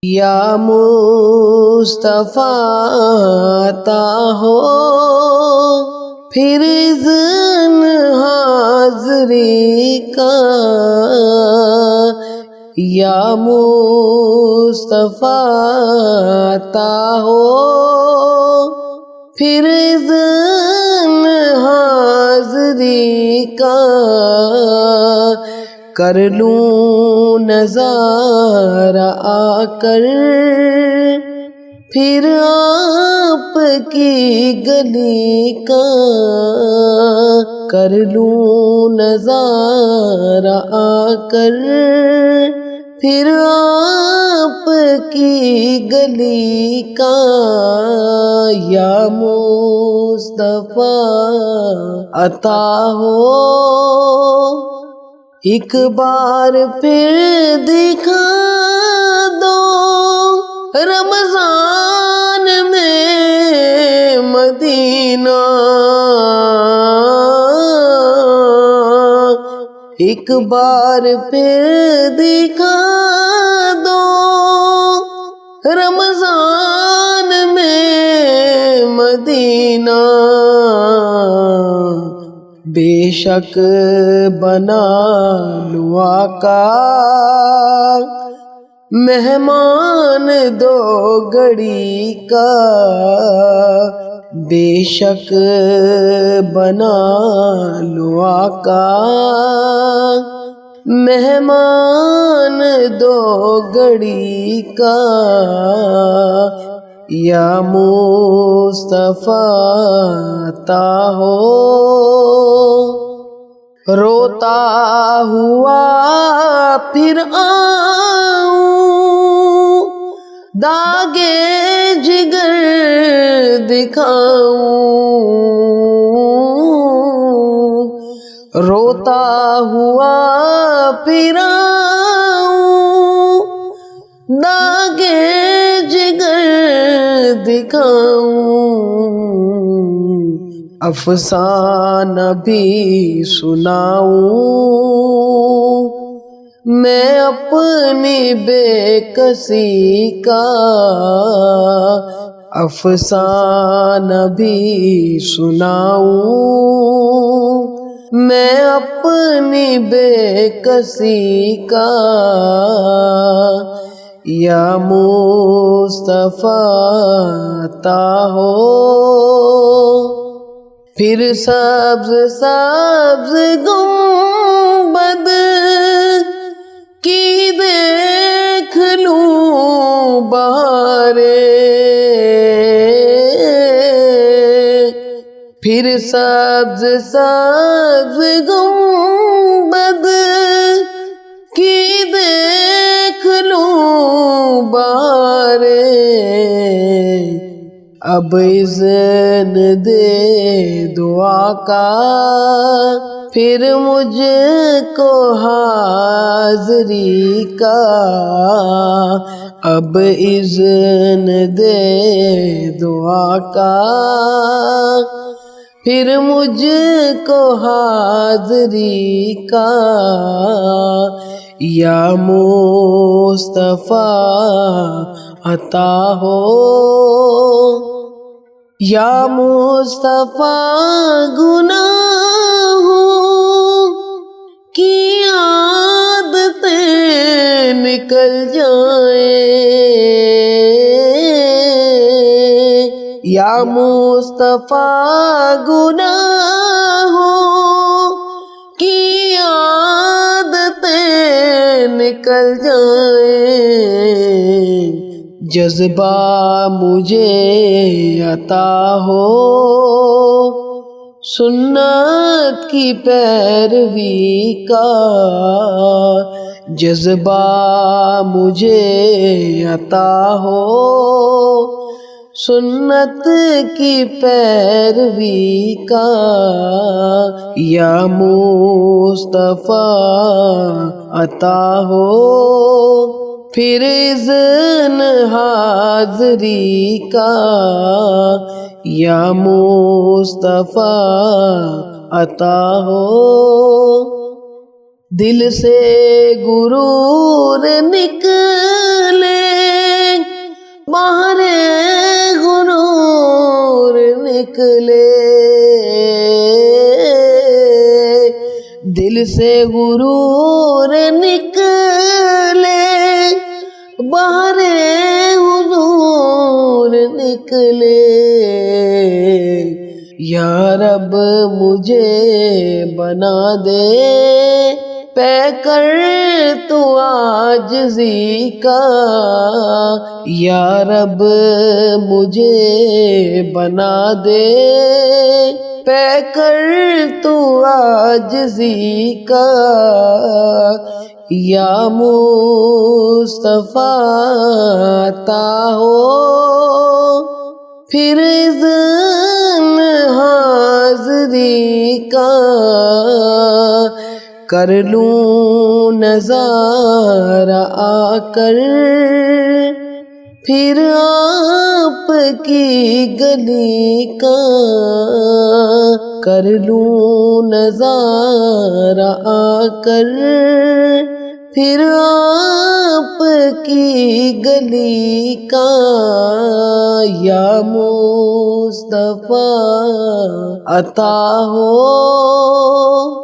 یا مصطفیٰ عطا ہو پھر اذن حاضری کا، یا مصطفیٰ عطا ہو پھر اذن حاضری کا، کر لوں نظارہ آ کر پھر آپ کی گلی کا، کر لوں نظارہ آ کر پھر آپ کی گلی کا، یا مصطفیٰ عطا ہو ایک بار پھر دکھا دو رمضان میں مدینہ، ایک بار پھر دکھا دو رمضان میں مدینہ، بے شک بنا لوں آقا مہمان دو گھڑی کا، بے شک بنا لوں آقا مہمان دو گھڑی کا، یا مصطفیٰ عطا ہو روتا ہوا پھر آؤں داغے جگر دکھاؤں، روتا ہوا پھر آؤں داغے جگر دکھاؤں، افسانہ بھی سناؤں میں اپنی بے کسی کا، افسانہ بھی سناؤں میں اپنی بے کسی کا، یا مصطفیٰ عطا ہو پھر سبز سبز گنبد کی دیکھ لوں بہاریں، پھر سبز سبز گنبد کی دیکھ لوں بہاریں، اب اذن دے دعا کا پھر مجھ کو حاضری کا، اب اذن دے دعا کا پھر مجھ کو حاضری کا، یا مصطفیٰ عطا ہو، یا مصطفیٰ گناہوں کی عادتیں نکل جائیں، یا مصطفیٰ گناہوں کی عادتیں نکل جائیں، جذبہ مجھے عطا ہو سنت کی پیروی کا، جذبہ مجھے عطا ہو سنت کی پیروی کا، یا مصطفیٰ عطا ہو پھر اذن حاضری کا، یا مصطفیٰ عطا ہو دل سے غرور نکلے باہر غرور نکلے، دل سے غرور نکلے، باہر حضور نکلے، یا رب مجھے بنا دے پیکر تو عاجزی کا، یا رب مجھے بنا دے پیکر تو عاجزی کا، یا مصطفیٰ عطا ہو پھر اذن حاضری کا، کر لوں نظارہ آ کر پھر آپ کی گلی کا، کر لوں نظارہ آ کر پھر آپ کی گلی کا، یا مصطفیٰ عطا ہو